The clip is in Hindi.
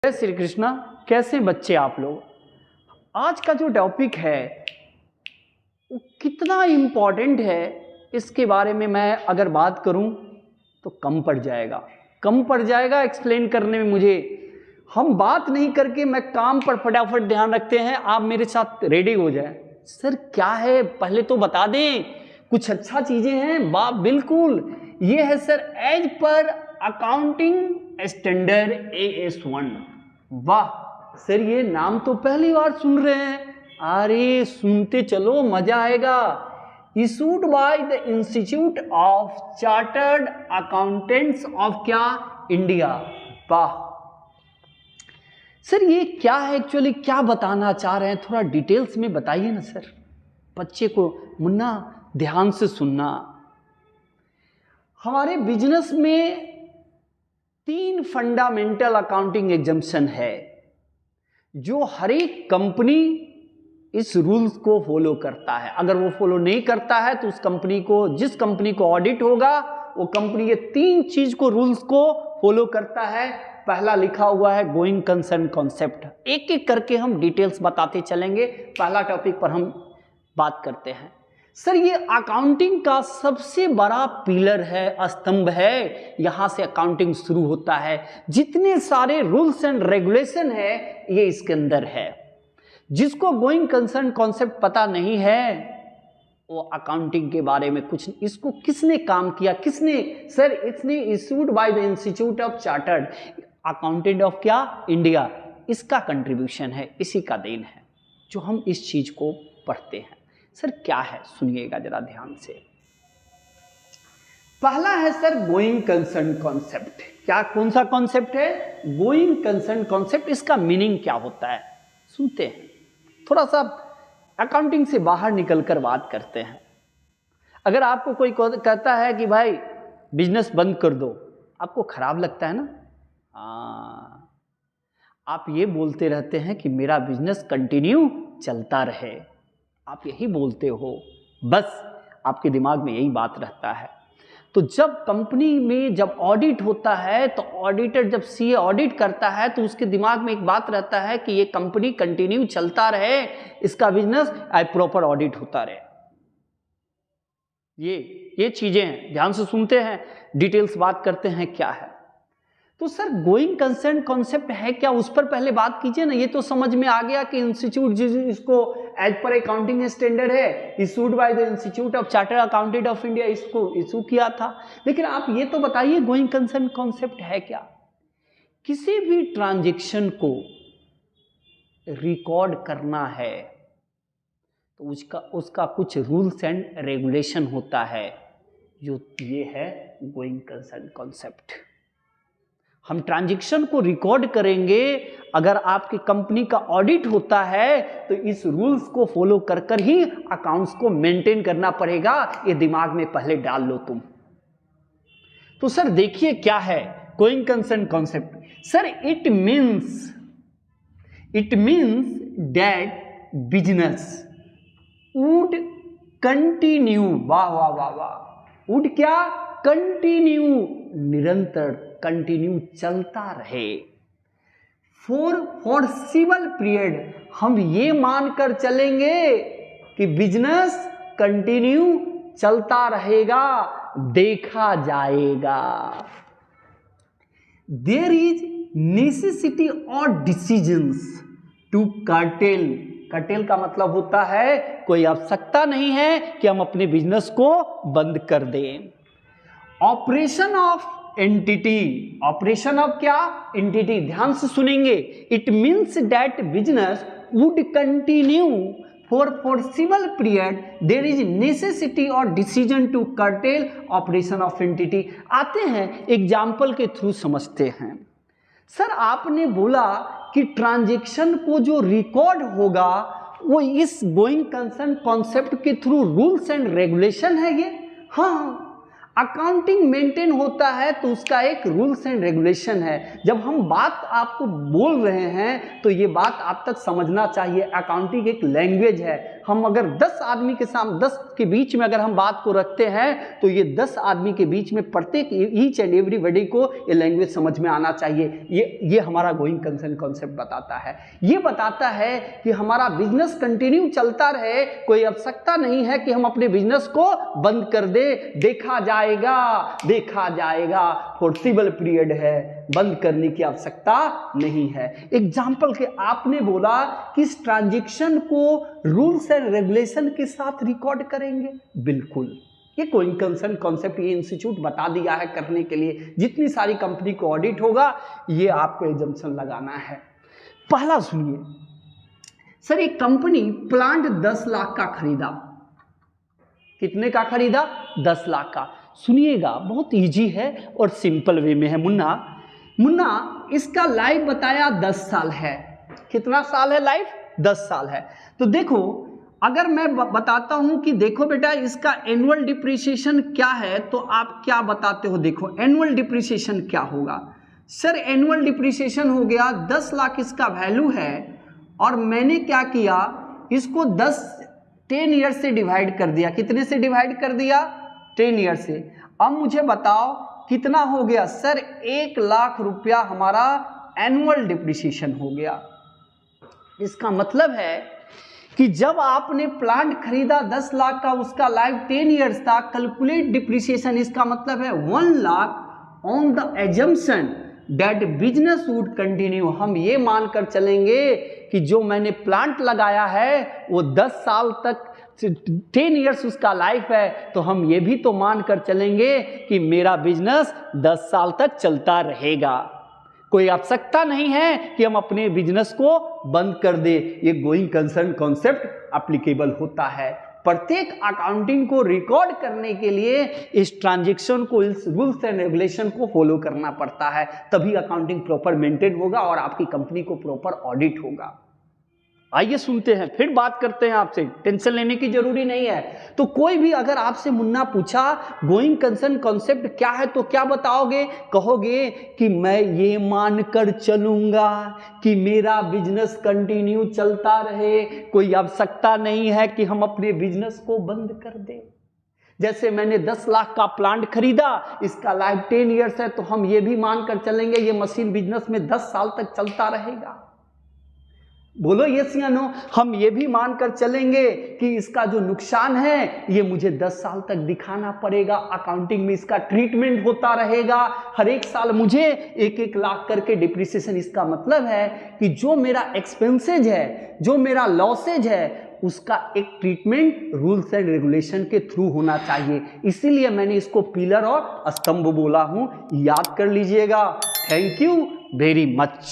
जय श्री कृष्णा। कैसे बच्चे आप लोग? आज का जो टॉपिक है वो कितना इम्पोर्टेंट है, इसके बारे में मैं अगर बात करूं तो कम पड़ जाएगा एक्सप्लेन करने में मुझे। हम बात नहीं करके मैं काम पर फटाफट ध्यान रखते हैं। आप मेरे साथ रेडी हो जाए। सर क्या है पहले तो बता दें, कुछ अच्छा चीजें हैं। बिल्कुल, ये है sir as per accounting standard AS1। वाह सर, ये नाम तो पहली बार सुन रहे हैं। अरे सुनते चलो, मजा आएगा। Issued by the institute of chartered accountants of क्या, इंडिया। वाह सर, ये क्या है एक्चुअली, क्या बताना चाह रहे हैं, थोड़ा डिटेल्स में बताइए ना सर। बच्चे को मुन्ना ध्यान से सुनना। हमारे बिजनेस में 3 फंडामेंटल अकाउंटिंग एग्जम्पशन है जो हर एक कंपनी इस रूल्स को फॉलो करता है। अगर वो फॉलो नहीं करता है तो उस कंपनी को, जिस कंपनी को ऑडिट होगा वो कंपनी ये 3 चीज को, रूल्स को फॉलो करता है। पहला लिखा हुआ है गोइंग कंसर्न कॉन्सेप्ट। एक एक करके हम डिटेल्स बताते चलेंगे। पहला टॉपिक पर हम बात करते हैं। सर ये अकाउंटिंग का सबसे बड़ा पिलर है, स्तंभ है। यहां से अकाउंटिंग शुरू होता है। जितने सारे रूल्स एंड रेगुलेशन है ये इसके अंदर है। जिसको गोइंग कंसर्न कॉन्सेप्ट पता नहीं है वो अकाउंटिंग के बारे में कुछ, इसको किसने काम किया, किसने सर, इसने issued by the institute of chartered accountant of क्या, इंडिया। इसका कंट्रीब्यूशन है, इसी का देन है जो हम इस चीज को पढ़ते हैं। सर क्या है, सुनिएगा जरा ध्यान से। पहला है सर गोइंग कंसर्न कॉन्सेप्ट। क्या, कौन सा कॉन्सेप्ट है? Going concern concept. इसका मीनिंग क्या होता है, सुनते हैं। थोड़ा सा अकाउंटिंग से बाहर निकलकर बात करते हैं। अगर आपको कोई कहता है कि भाई बिजनेस बंद कर दो, आपको खराब लगता है ना? आप ये बोलते रहते हैं कि मेरा बिजनेस कंटिन्यू चलता रहे। आप यही बोलते हो, बस आपके दिमाग में यही बात रहता है। तो जब कंपनी में जब ऑडिट होता है तो ऑडिटर, जब सीए ऑडिट करता है तो उसके दिमाग में एक बात रहता है कि ये कंपनी कंटिन्यू चलता रहे, इसका बिजनेस प्रॉपर ऑडिट होता रहे। ये चीजें हैं, ध्यान से सुनते हैं, डिटेल्स बात करते हैं क्या है। तो सर गोइंग कंसर्न कॉन्सेप्ट है क्या, उस पर पहले बात कीजिए ना। ये तो समझ में आ गया कि इंस्टीट्यूट इसको एज पर अकाउंटिंग स्टैंडर्ड है, issued by the institute of chartered accountant of India, इसको इशू किया था। लेकिन आप ये तो बताइए गोइंग कंसर्न कॉन्सेप्ट है क्या। किसी भी ट्रांजैक्शन को रिकॉर्ड करना है तो उसका कुछ रूल्स एंड रेगुलेशन होता है, जो ये है गोइंग कंसर्न कॉन्सेप्ट। हम ट्रांजैक्शन को रिकॉर्ड करेंगे। अगर आपकी कंपनी का ऑडिट होता है तो इस रूल्स को फॉलो कर ही अकाउंट्स को मेंटेन करना पड़ेगा। ये दिमाग में पहले डाल लो तुम। तो सर देखिए क्या है going concern concept. Sir it means that business would continue, वाह वाह वाह वाह, वुड क्या, कंटिन्यू, निरंतर, कंटिन्यू चलता रहे, फॉर फॉरसिबल पीरियड। हम ये मानकर चलेंगे कि बिजनेस कंटिन्यू चलता रहेगा, देखा जाएगा। देयर इज नेसेसिटी और डिसीजंस टू कर्टेल। कर्टेल का मतलब होता है कोई आवश्यकता नहीं है कि हम अपने बिजनेस को बंद कर दें। Operation of entity, operation of क्या, एंटिटी, ध्यान से सुनेंगे। It means that business would continue for foreseeable period, there is necessity और decision to curtail operation of entity. आते हैं एग्जाम्पल के थ्रू समझते हैं। सर आपने बोला कि ट्रांजैक्शन को जो रिकॉर्ड होगा वो इस गोइंग कंसर्न कॉन्सेप्ट के थ्रू रूल्स एंड रेगुलेशन है ये। हाँ, अकाउंटिंग मेंटेन होता है तो उसका एक रूल्स एंड रेगुलेशन है। जब हम बात आपको बोल रहे हैं तो ये बात आप तक समझना चाहिए। अकाउंटिंग एक लैंग्वेज है, हम अगर 10 आदमी के सामने 10 के बीच में अगर हम बात को रखते हैं तो ये 10 आदमी के बीच में प्रत्येक ईच एंड एवरीबॉडी को ये लैंग्वेज समझ में आना चाहिए। ये हमारा गोइंग कंसर्न कॉन्सेप्ट बताता है। ये बताता है कि हमारा बिजनेस कंटिन्यू चलता रहे, कोई आवश्यकता नहीं है कि हम अपने बिजनेस को बंद कर दे। देखा जाएगा फोर्सिबल पीरियड है, बंद करने की आवश्यकता नहीं है। एग्जाम्पल के आपने बोला कि इस ट्रांजैक्शन को रूल्स एंड रेगुलेशन के साथ रिकॉर्ड करेंगे, बिल्कुल ये गोइंग कंसर्न कॉन्सेप्ट ये इंस्टीट्यूट बता दिया है करने के लिए। जितनी सारी कंपनी को ऑडिट होगा ये आपको एजम्पशन लगाना है। पहला सुनिए सर, एक कंपनी प्लांट 10 लाख का खरीदा। कितने का खरीदा? 10 लाख का। सुनिएगा बहुत इजी है और सिंपल वे में है। मुन्ना इसका लाइफ बताया 10 साल है। कितना साल है लाइफ? 10 साल है। तो देखो अगर मैं बताता हूं कि देखो बेटा इसका एनुअल डिप्रिसिएशन क्या है, तो आप क्या बताते हो? देखो एनुअल डिप्रिसिएशन क्या होगा? सर एनुअल डिप्रिसिएशन हो गया 10 लाख इसका वैल्यू है और मैंने क्या किया, इसको 10 ईयर से डिवाइड कर दिया। कितने से डिवाइड कर दिया? 10 ईयर से। अब मुझे बताओ कितना हो गया? सर 1 लाख रुपया हमारा एनुअल डिप्रिसिएशन हो गया। इसका मतलब है कि जब आपने प्लांट खरीदा 10 लाख का, उसका लाइफ 10 ईयर्स था, कैलकुलेट डिप्रिसिएशन इसका मतलब है 1 lakh on the assumption that business would continue. हम ये मानकर चलेंगे कि जो मैंने प्लांट लगाया है वो 10 साल तक 10 ईयर्स उसका लाइफ है, तो हम ये भी तो मानकर चलेंगे कि मेरा बिजनेस 10 साल तक चलता रहेगा। कोई आवश्यकता नहीं है कि हम अपने बिजनेस को बंद कर दे। ये गोइंग कंसर्न कॉन्सेप्ट एप्लीकेबल होता है। प्रत्येक अकाउंटिंग को रिकॉर्ड करने के लिए इस ट्रांजैक्शन को, इस रूल्स एंड रेगुलेशन को फॉलो करना पड़ता है, तभी अकाउंटिंग प्रॉपर मेंटेन होगा और आपकी कंपनी को प्रॉपर ऑडिट होगा। आइए सुनते हैं, फिर बात करते हैं आपसे। टेंशन लेने की जरूरी नहीं है। तो कोई भी अगर आपसे मुन्ना पूछा गोइंग कंसर्न कॉन्सेप्ट क्या है तो क्या बताओगे? कहोगे कि मैं ये मानकर चलूंगा कि मेरा बिजनेस कंटिन्यू चलता रहे, कोई आवश्यकता नहीं है कि हम अपने बिजनेस को बंद कर दें। जैसे मैंने 10 लाख का प्लांट खरीदा, इसका लाइफ 10 ईयर्स है, तो हम ये भी मानकर चलेंगे ये मशीन बिजनेस में 10 साल तक चलता रहेगा। बोलो यस या नो। हम ये भी मानकर चलेंगे कि इसका जो नुकसान है ये मुझे 10 साल तक दिखाना पड़ेगा, अकाउंटिंग में इसका ट्रीटमेंट होता रहेगा, हर एक साल मुझे 1-1 लाख करके डिप्रिसिएशन। इसका मतलब है कि जो मेरा एक्सपेंसेज है, जो मेरा लॉसेज है, उसका एक ट्रीटमेंट रूल्स एंड रेगुलेशन के थ्रू होना चाहिए। इसीलिए मैंने इसको पिलर और स्तंभ बोला हूं, याद कर लीजिएगा। Thank you very much.